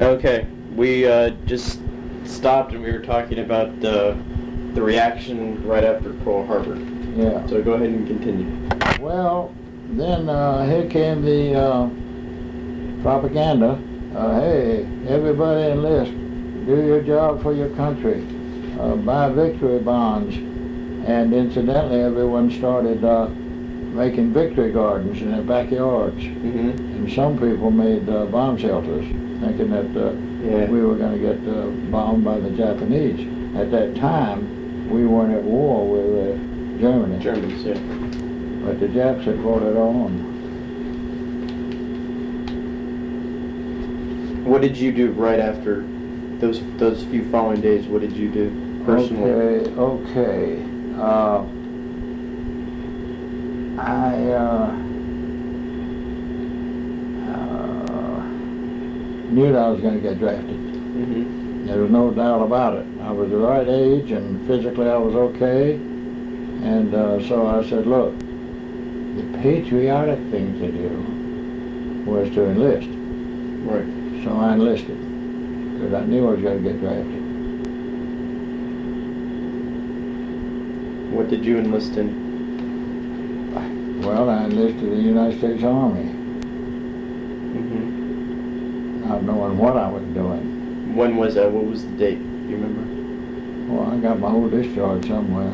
Okay, we just stopped and we were talking about the reaction right after Pearl Harbor. Yeah. So go ahead and continue. Well, then here came the propaganda. Hey, everybody enlist. Do your job for your country. Buy victory bonds. And incidentally, everyone started making victory gardens in their backyards. Mm-hmm. And some people made bomb shelters, thinking that we were going to get bombed by the Japanese. At that time, we weren't at war with Germany. Germans, yeah. But the Japs had brought it on. What did you do right after those few following days? What did you do personally? Okay. I knew that I was going to get drafted. Mm-hmm. There was no doubt about it. I was the right age, and physically I was okay. And so I said, look, the patriotic thing to do was to enlist. Right. So I enlisted, because I knew I was going to get drafted. What did you enlist in? Well, I enlisted in the United States Army, Mm-hmm. not knowing what I was doing. When was that? What was the date? Do you remember? Well, I got my old discharge somewhere.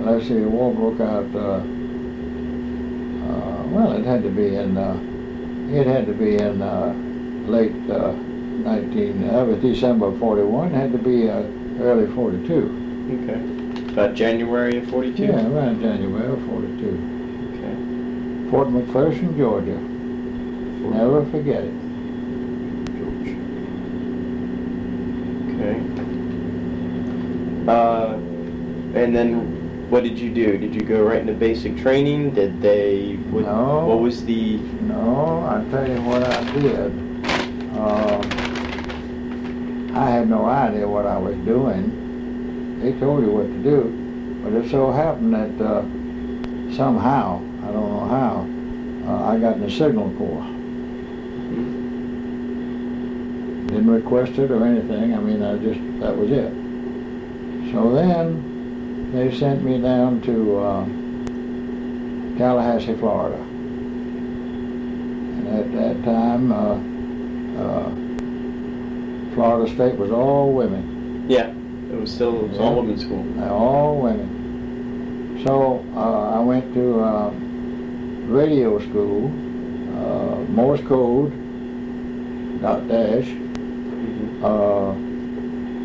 Let's see, the war broke out, well, it had to be in late December of 41, it had to be early 42. Okay. About January of 42? Yeah, around January of 42. Okay. Fort McPherson, Georgia. Never forget it. Georgia. Okay. And then what did you do? Did you go right into basic training? Did they... No. What was the... No, I'll tell you what I did. I had no idea what I was doing. They told you what to do, but it so happened that somehow, I don't know how, I got in the Signal Corps. Didn't request it or anything. I mean, that was it. So then they sent me down to Tallahassee, Florida. And at that time, Florida State was all women. Yeah, it was all women's school. All women. So I went to radio school, Morse code, dot dash.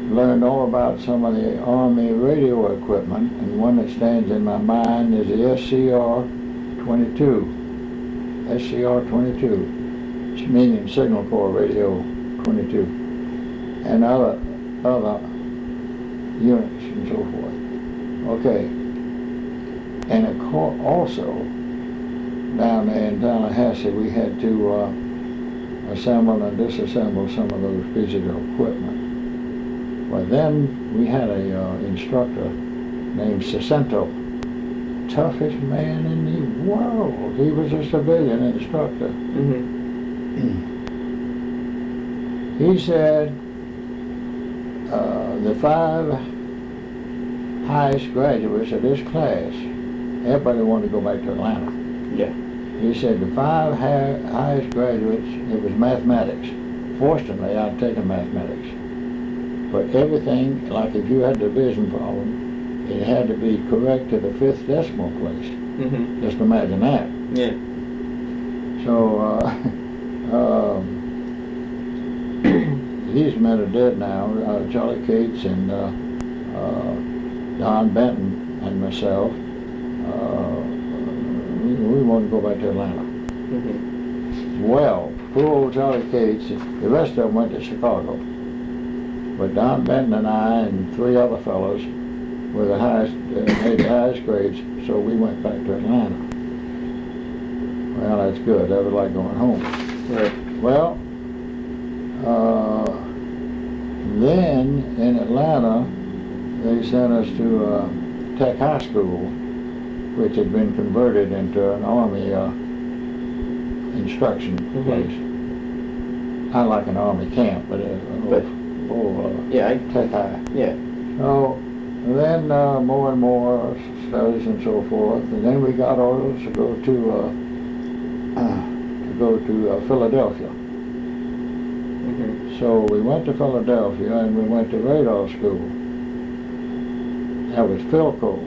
Learned all about some of the Army radio equipment, and one that stands in my mind is the SCR-22. SCR-22, it's meaning Signal Corps Radio 22, and other units and so forth. Okay, and of course also down there in Tallahassee we had to assemble and disassemble some of those pieces of equipment. Well, then we had a instructor named Sacento, toughest man in the world. He was a civilian instructor. He said the 5 highest graduates of this class, everybody wanted to go back to Atlanta. Yeah. He said the 5 highest graduates, it was mathematics. Fortunately, I'd taken mathematics. But everything, like if you had a division problem, it had to be correct to the 5th decimal place. Just imagine that. Yeah. So, these men are dead now. Charlie Cates and Don Benton and myself. We wanted to go back to Atlanta. Well, poor old Charlie Cates, the rest of them went to Chicago. But Don Benton and I and 3 other fellows were the highest, made the highest grades, so we went back to Atlanta. Well, that's good. That was like going home. Right. Well, then in Atlanta, they sent us to Tech High School, which had been converted into an Army instruction place. not like an army camp, but a But- yeah, tech high. yeah. So then more and more studies and so forth, and then we got orders to go to Philadelphia. Mm-hmm. So we went to Philadelphia and we went to radar school. That was Philco.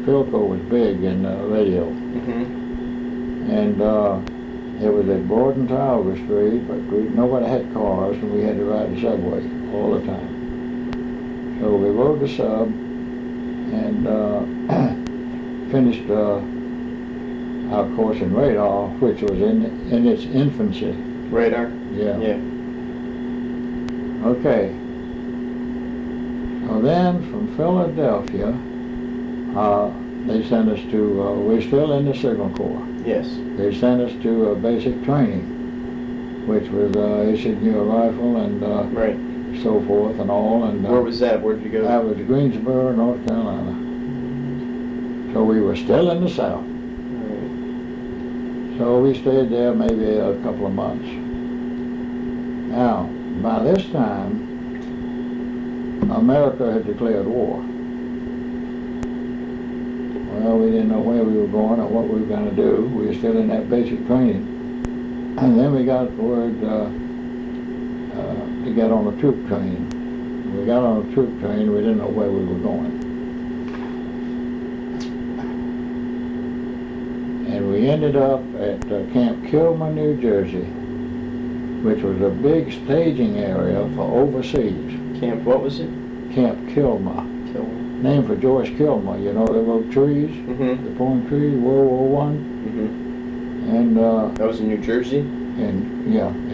Philco was big in radio. Mm-hmm. And it was at Borden to Alva Street, but nobody had cars and we had to ride the subway all the time. So we rode the sub and finished our course in radar, which was in its infancy. Radar? Yeah. Yeah. Okay. So then from Philadelphia, they sent us to, we're still in the Signal Corps. Yes. They sent us to basic training, which was issued you a rifle and Right. so forth and all. And Where was that? Where did you go? that was Greensboro, North Carolina. So we were still in the South. Alright. So we stayed there maybe a couple of months. Now, by this time, America had declared war. Well, we didn't know where we were going or what we were going to do. We were still in that basic training. And then we got word to get on a troop train. We got on a troop train, we didn't know where we were going. And we ended up at Camp Kilmer, New Jersey, which was a big staging area for overseas. Camp, what was it? Camp Kilmer. Named for George Kilmer, you know, they wrote trees, Mm-hmm. the poem Trees, World War I. Mm-hmm. And, That was in New Jersey? in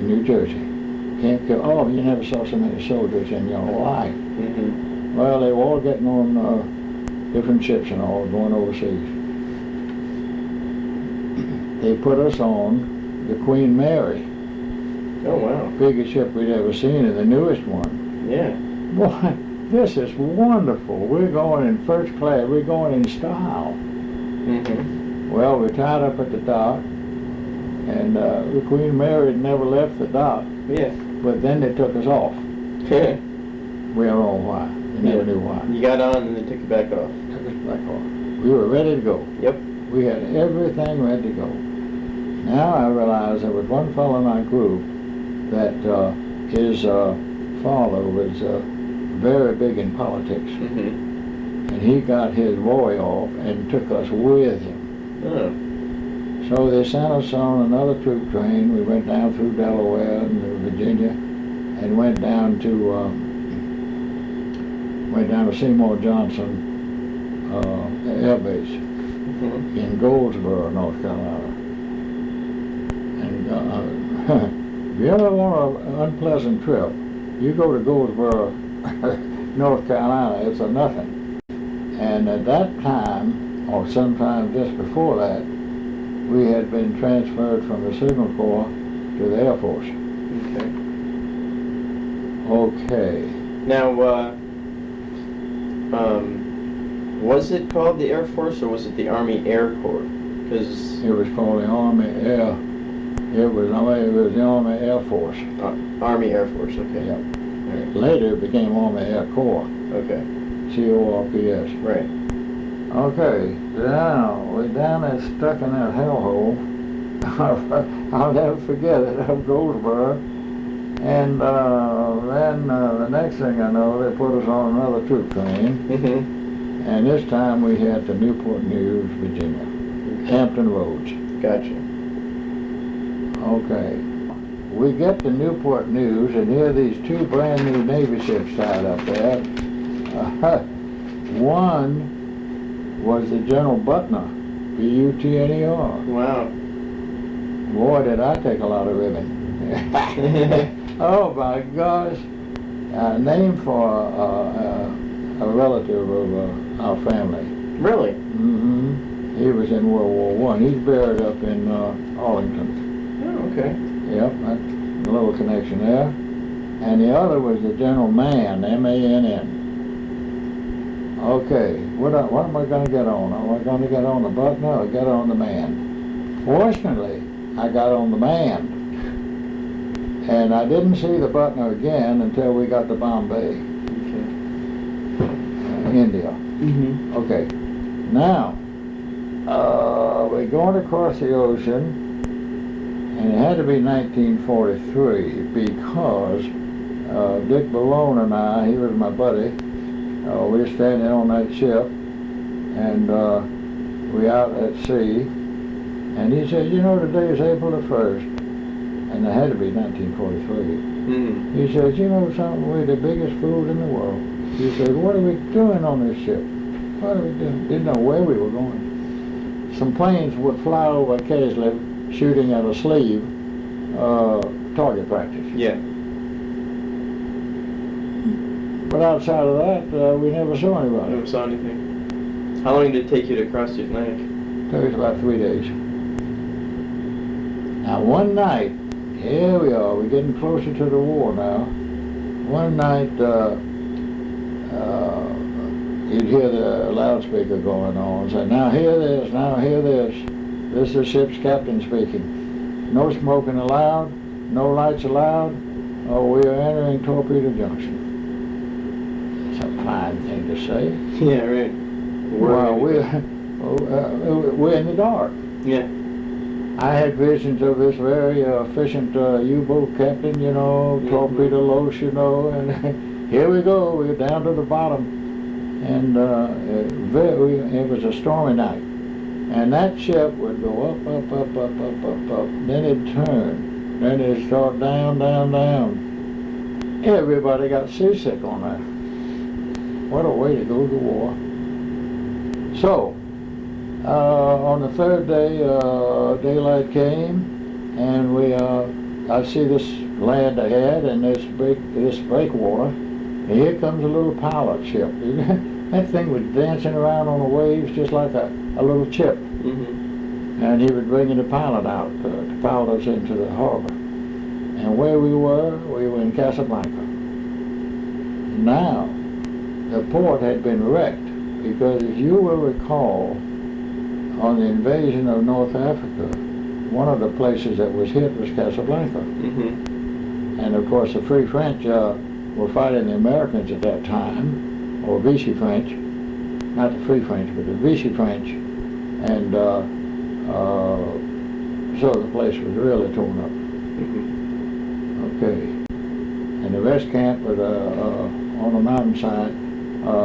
New Jersey. Camp Kilmer, oh, you never saw so many soldiers in your life. Mm-hmm. Well, they were all getting on different ships and all, going overseas. They put us on the Queen Mary, Oh, wow. biggest ship we'd ever seen, and the newest one. Yeah. Boy, this is wonderful. We're going in first class. We're going in style. Mm-hmm. Well, we tied up at the dock, and the Queen Mary had never left the dock, Yeah. but then they took us off. Yeah. We don't know why. We never knew why. You got on and then took it back off. Took us back off. We were ready to go. Yep. We had everything ready to go. Now I realize there was one fellow in our group that his father was very big in politics, Mm-hmm. and he got his boy off and took us with him. Oh. So they sent us on another troop train. We went down through Delaware and Virginia, and went down to Seymour Johnson Air Base Mm-hmm. in Goldsboro, North Carolina. And if you ever want an unpleasant trip, you go to Goldsboro, North Carolina. It's a nothing. And at that time, or sometime just before that, we had been transferred from the Signal Corps to the Air Force. Okay. Okay. Now, was it called the Air Force or was it the Army Air Corps? Because It was called the Army Air. It was the Army Air Force. Army Air Force. Okay. Yeah. Alright. Later it became Army Air Corps. Okay. CORPS. Right. Okay. Now we're down there stuck in that hellhole. I'll never forget it. Up Goldsboro. And then the next thing I know, they put us on another troop train. Mm-hmm. And this time we had to Newport News, Virginia. Hampton Roads. Gotcha. Okay. We get to Newport News, and here are these two brand new Navy ships tied up there. One was the General Butner, B-U-T-N-E-R. Wow. Boy, did I take a lot of ribbon. Oh my gosh. Named for a relative of our family. Really? Mm-hmm. He was in World War I. He's buried up in Arlington. Oh, okay. Yep, that's a little connection there. And the other was the General Mann, M-A-N-N. Okay, what am I going to get on? Am I going to get on the Butner or get on the Mann? Fortunately, I got on the Mann. And I didn't see the Butner again until we got to Bombay, Okay. India. Mm-hmm. Okay. Now, we're going across the ocean, and it had to be 1943 because Dick Balone and I, he was my buddy, we were standing on that ship, and we out at sea, and he said, you know, today is April the 1st, and it had to be 1943. Mm-hmm. He said, you know something, we're the biggest fools in the world. He said, what are we doing on this ship? What are we doing? Didn't know where we were going. Some planes would fly over occasionally, shooting at a sleeve, target practice. Yeah. But outside of that, we never saw I anybody. never saw anything. How long did it take you to cross the Atlantic? It took us about 3 days. Now one night, here we are, we're getting closer to the war now. One night, you'd hear the loudspeaker going on, say, now hear this, now hear this. This is the ship's captain speaking. No smoking allowed, no lights allowed. We are entering Torpedo Junction. It's a fine thing to say. Yeah, right. Well, we're in the dark. Yeah. I had visions of this very efficient U-boat captain, you know, torpedo loose, you know, and here we go, we're down to the bottom. And it was a stormy night. And that ship would go up, up, up, up, up, up, up. Then it'd turn. Then it'd start down, down, down. Everybody got seasick on that. What a way to go to war. So, on the third day, daylight came, and I see this land ahead and this breakwater, and here comes a little pilot ship. That thing was dancing around on the waves just like a little chip. Mm-hmm. And he was bringing the pilot out to pilot us into the harbor. And where we were in Casablanca. Now, the port had been wrecked because, if you will recall, on the invasion of North Africa, one of the places that was hit was Casablanca. Mm-hmm. And of course the Free French were fighting the Americans at that time, or Vichy French, not the Free French, but the Vichy French. And so the place was really torn up. Mm-hmm. Okay. And the rest camp was on the mountainside.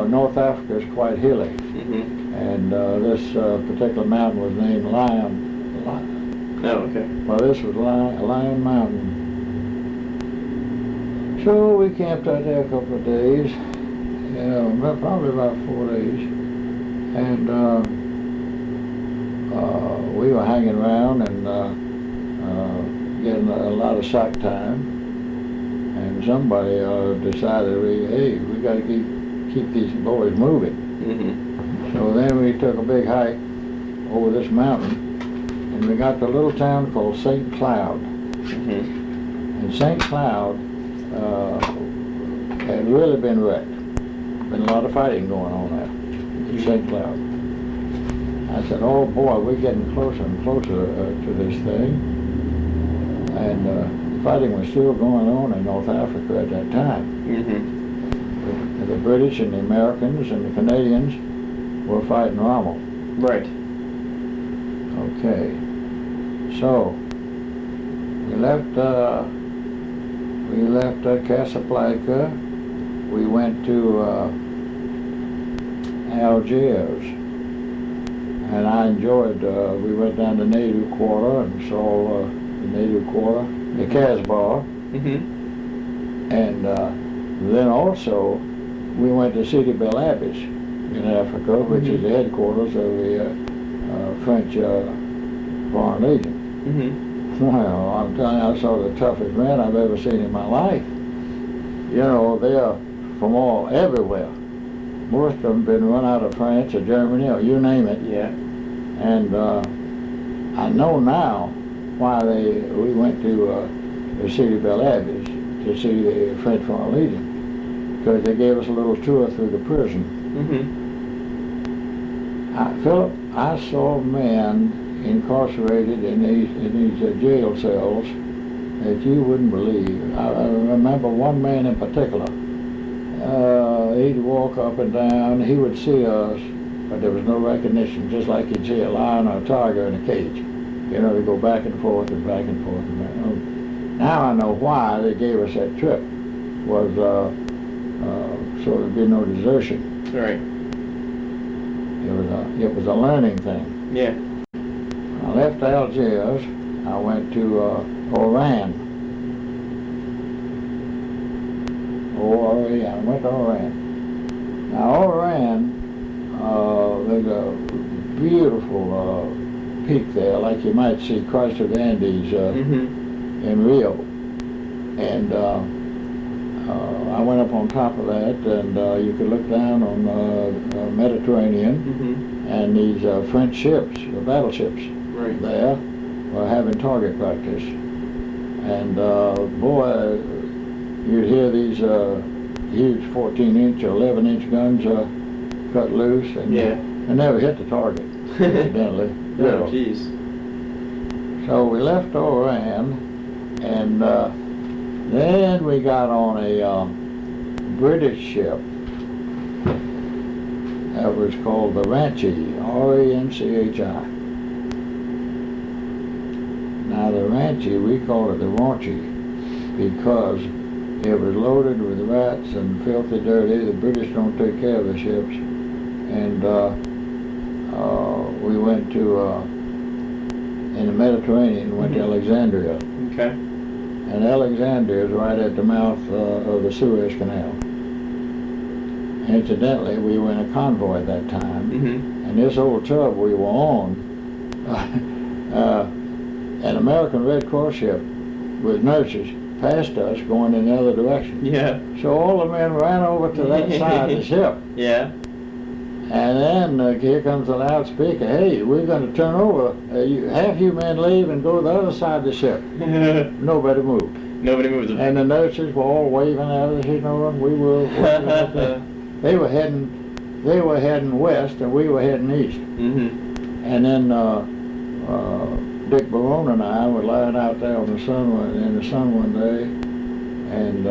North Africa is quite hilly. Mm-hmm. And this particular mountain was named Lion. Oh, okay. Well, this was Lion Mountain. So we camped out there a couple of days. Probably about 4 days. And we were hanging around and getting a lot of sack time. And somebody decided, hey, we got to keep these boys moving. Mm-hmm. So then we took a big hike over this mountain, and we got to a little town called St. Cloud. Mm-hmm. And St. Cloud had really been wrecked. Been a lot of fighting going on there in St. Cloud. I said, oh boy, we're getting closer and closer to this thing. And fighting was still going on in North Africa at that time. Mm-hmm. The British and the Americans and the Canadians were fighting Rommel. Right. Okay. So we left Casablanca. We went to Algiers, and I enjoyed. We went down to Native Quarter and saw the Native Quarter, the Casbah, Mm-hmm. and then also we went to Sidi Bel Abbes in Africa, which is the headquarters of the French Foreign Legion. Mm-hmm. Well, I'm telling you, I saw the toughest men I've ever seen in my life. You know, they're from everywhere. Most of them been run out of France or Germany or you name it. Yeah. And I know now why we went to the Sidi Bel Abbes to see the French Foreign Legion, because they gave us a little tour through the prison. Mm-hmm. Philip, I saw men incarcerated in these jail cells that you wouldn't believe. I remember one man in particular. He'd walk up and down. He would see us, but there was no recognition, just like you'd see a lion or a tiger in a cage. You know, they go back and forth and back and forth and back. Now I know why they gave us that trip. Was so there'd be no desertion. Right. It was a learning thing. Yeah. I left Algiers. I went to Oran. I went to Oran. Now Oran, there's a beautiful peak there, like you might see Christ of the Andes in Rio. And I went up on top of that, and you could look down on the Mediterranean, and these French ships, the battleships, there were having target practice. And boy, you'd hear these huge 14-inch or 11-inch guns cut loose, and they never hit the target, incidentally. Oh, jeez. So we left Oran, and then we got on a British ship that was called the Ranchi, R-A-N-C-H-I. Now the Ranchi, we call it the Raunchy because it was loaded with rats and filthy dirty. The British don't take care of the ships. And we went to, in the Mediterranean, went to Alexandria. Okay. And Alexandria is right at the mouth of the Suez Canal. Incidentally, we were in a convoy at that time, and this old tub we were on, an American Red Cross ship with nurses passed us going in the other direction. Yeah. So all the men ran over to that side of the ship. Yeah. And then here comes the loudspeaker. Hey, we're going to turn over. Half you men leave and go to the other side of the ship. Nobody moved. Nobody moved. And the nurses were all waving at us, you know, and we were. They were heading west, and we were heading east. And then Dick Barone and I were lying out there in the sun one day, and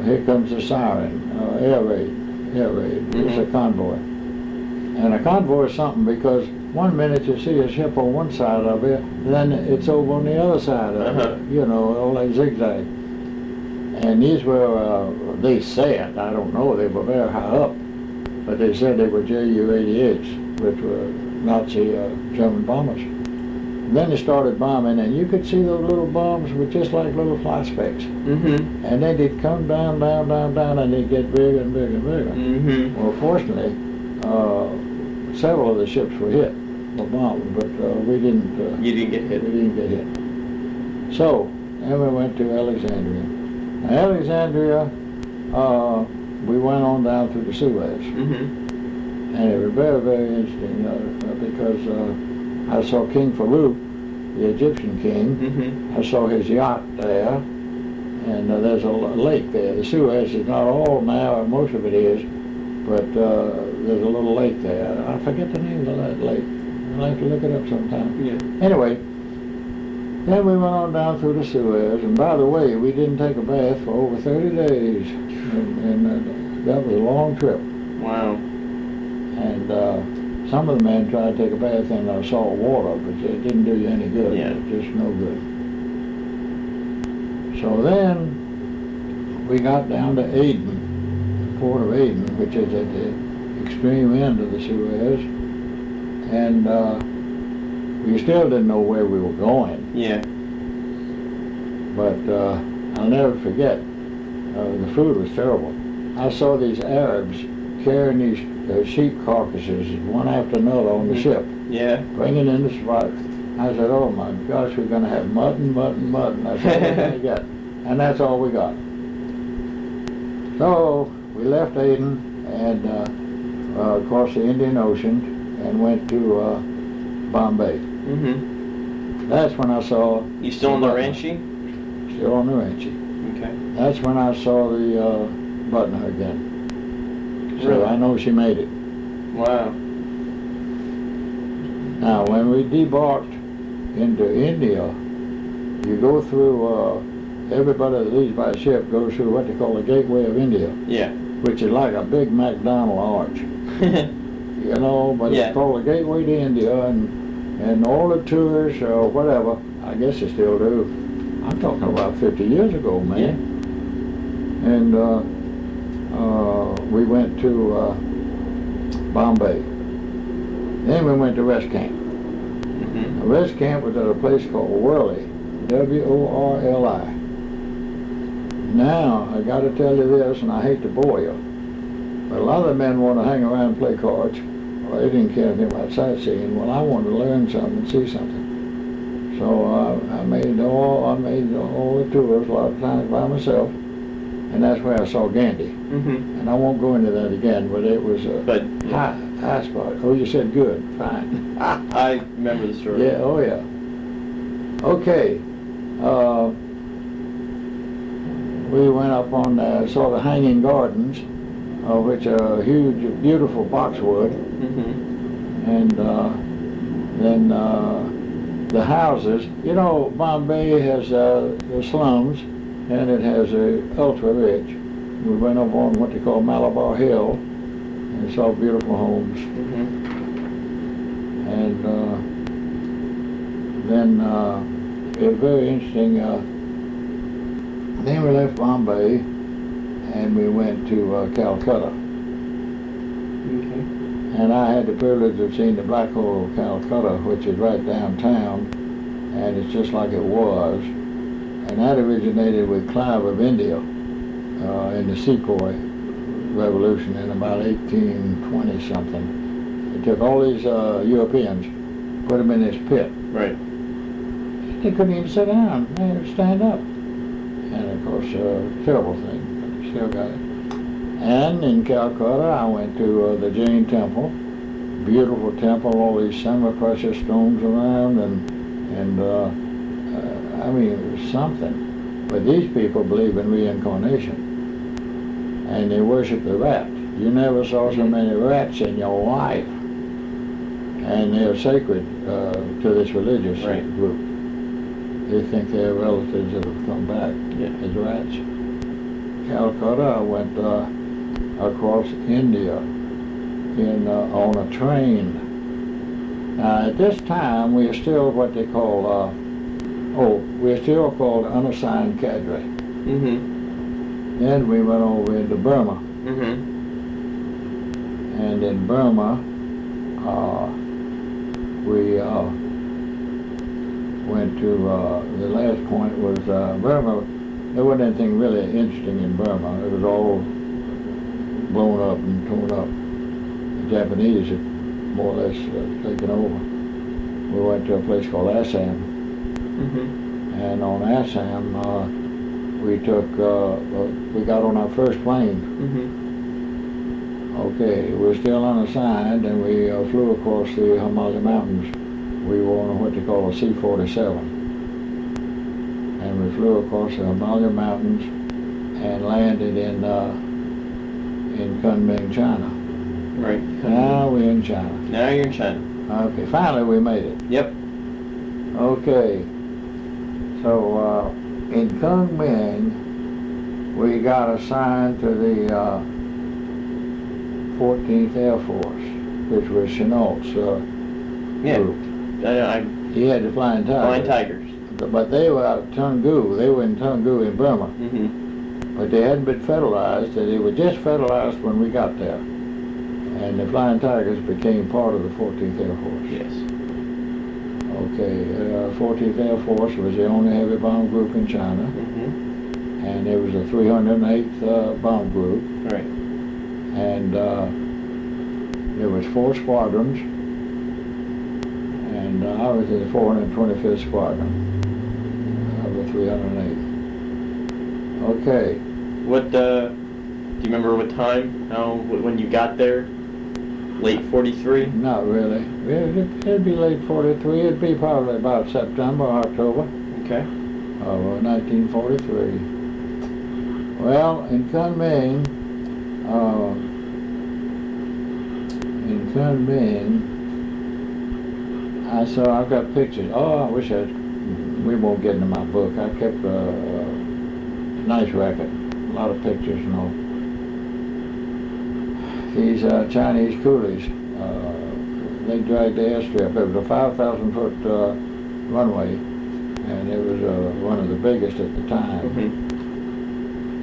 here comes the siren, air raid. It's a convoy. And a convoy is something because one minute you see a ship on one side of it, then it's over on the other side of it, you know, all that zigzag. And these were, they said, I don't know, they were very high up, but they said they were Ju-88s, which were Nazi German bombers. And then they started bombing, and you could see those little bombs were just like little fly specks. And then they'd come down, and they'd get bigger and bigger and bigger. Well, fortunately, several of the ships were hit, were bombed, but we didn't. You didn't get hit? We didn't get hit. So, then we went to Alexandria. Now, Alexandria, we went on down through the Suez. And it was very, very interesting because I saw King Farouk, the Egyptian king. I saw his yacht there, and there's a lake there. The Suez is not all now, most of it is, but there's a little lake there. I forget the name of that lake. I'll have to look it up sometime. Anyway, then we went on down through the Suez, and by the way, we didn't take a bath for over 30 days, and that was a long trip. Wow. And some of the men tried to take a bath in salt water, but it didn't do you any good. It was just no good. So then we got down to Aden, the port of Aden, which is at the extreme end of the Suez, and we still didn't know where we were going. But I'll never forget, the food was terrible. I saw these Arabs carrying these sheep carcasses one after another on the ship, bringing in the spot. I said, oh my gosh, we're going to have mutton. That's all we're going to get. And that's all we got. So we left Aden and across the Indian Ocean and went to Bombay. That's when I saw... You still on the Ranchi? Still on the Ranchi. Okay. That's when I saw the Butner again. So really? I know she made it. Wow. Now, when we debarked into India, you go through, everybody that leaves by ship goes through what they call the Gateway of India, Yeah. which is like a big McDonald arch. You know, but Yeah. it's called the Gateway to India, and all the tours or whatever, I guess they still do. I'm talking about 50 years ago, man. Yeah. And we went to Bombay. Then we went to West Camp. Mm-hmm. The West Camp was at a place called Worli, W-O-R-L-I. Now, I got to tell you this, and I hate to bore you, but a lot of the men want to hang around and play cards. Well, they didn't care anything about sightseeing. Well, I wanted to learn something and see something. So I made all the tours a lot of times by myself, and that's where I saw Gandhi. Mm-hmm. And I won't go into that again, but it was a yeah. high spot. Oh, you said good, fine. I remember the story. Yeah, oh yeah. Okay. We went up on saw the Hanging Gardens, which are huge, beautiful boxwood, Mm-hmm. and then the houses. You know, Bombay has the slums, and it has a ultra rich. We went up on what they call Malabar Hill, and saw beautiful homes. Mm-hmm. And then it was very interesting. Then we left Bombay and we went to Calcutta. Okay. And I had the privilege of seeing the Black Hole of Calcutta, which is right downtown, and it's just like it was. And that originated with Clive of India in the Sepoy Revolution in about 1820 something. They took all these Europeans, put them in this pit. Right. They couldn't even sit down. They had to stand up. And of course, terrible thing, but they still got it. And in Calcutta, I went to the Jain Temple. Beautiful temple, all these semi-precious stones around, and I mean, it was something. But these people believe in reincarnation, and they worship the rat. You never saw so many rats in your life. And they're sacred to this religious group. They think they're relatives that have come back as rats. Calcutta, I went across India on a train. At this time, we are still what they call, we're still called unassigned cadre. Mm-hmm. Then we went over into Burma. Mm-hmm. And in Burma, we went to, the last point was Burma. There wasn't anything really interesting in Burma. It was all blown up and torn up. The Japanese had more or less taken over. We went to a place called Assam. Mm-hmm. And on Assam, we got on our first plane. Mm-hmm. Okay, we were still unassigned, and we flew across the Himalaya Mountains. We were on what they call a C-47. And we flew across the Himalaya Mountains and landed in Kunming, China. Right. Now we're in China. Now you're in China. Okay, finally we made it. Yep. Okay, so in Kunming, we got assigned to the 14th Air Force, which was Chenault's group. He had the Flying Tigers. Flying Tigers. But they were out of Toungoo. They were in Toungoo in Burma. Mm-hmm. But they hadn't been federalized. They were just federalized when we got there. And the Flying Tigers became part of the 14th Air Force. Yes. Okay, 14th Air Force was the only heavy bomb group in China. Mm-hmm. And it was the 308th bomb group. Right. And there was 4 squadrons. And I was in the 425th Squadron of the 308. Okay. What, do you remember what time, when you got there? Late 43? Not really. It'd be late 43. It'd be probably about September or October Okay. of 1943. Well, in Kunming, I've got pictures. Oh, I wish I'd we won't get into my book. I kept a nice record, a lot of pictures and all. These Chinese coolies, they dragged the airstrip. It was a 5,000-foot runway, and it was one of the biggest at the time.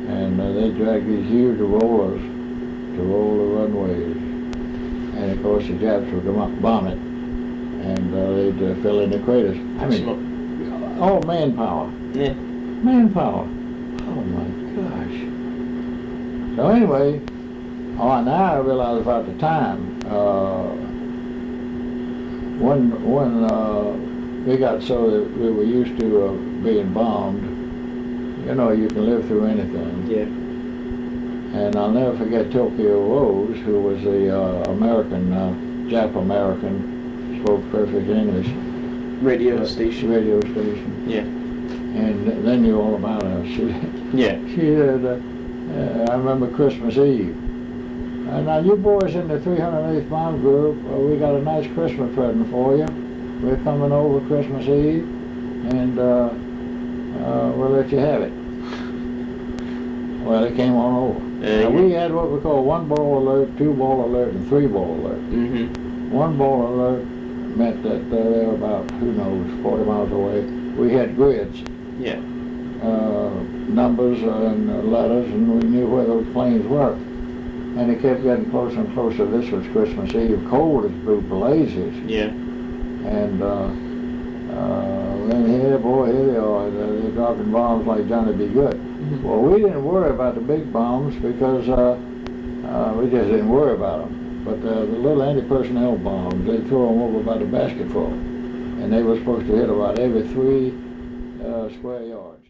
And they dragged these huge rollers to roll the runways. And of course the Japs would bomb it, and they'd fill in the craters. I mean, all manpower. Yeah. Manpower. Oh my gosh. So anyway, now I realize about the time, when we got so that we were used to being bombed, you know, you can live through anything. Yeah. And I'll never forget Tokyo Rose, who was the American, Jap-American, spoke perfect English. Radio station. Radio station. Yeah. And they knew all about her. She said, I remember Christmas Eve. Now you boys in the 308th Bomb Group, we got a nice Christmas present for you. We're coming over Christmas Eve, and we'll let you have it. Well, it came on over. Now, we had what we call 1 ball alert, 2 ball alert, and 3 ball alert. 1 ball alert meant that they were about, who knows, 40 miles away. We had grids. Yeah. Numbers and letters, and we knew where those planes were. And it kept getting closer and closer. This was Christmas Eve, cold as blue blazes. Yeah. And then here they are. They're dropping bombs like Johnny B. Good. Well, we didn't worry about the big bombs because we just didn't worry about them. But the little anti-personnel bombs, they throw them over by the basketful. And they were supposed to hit about every 3 square yards.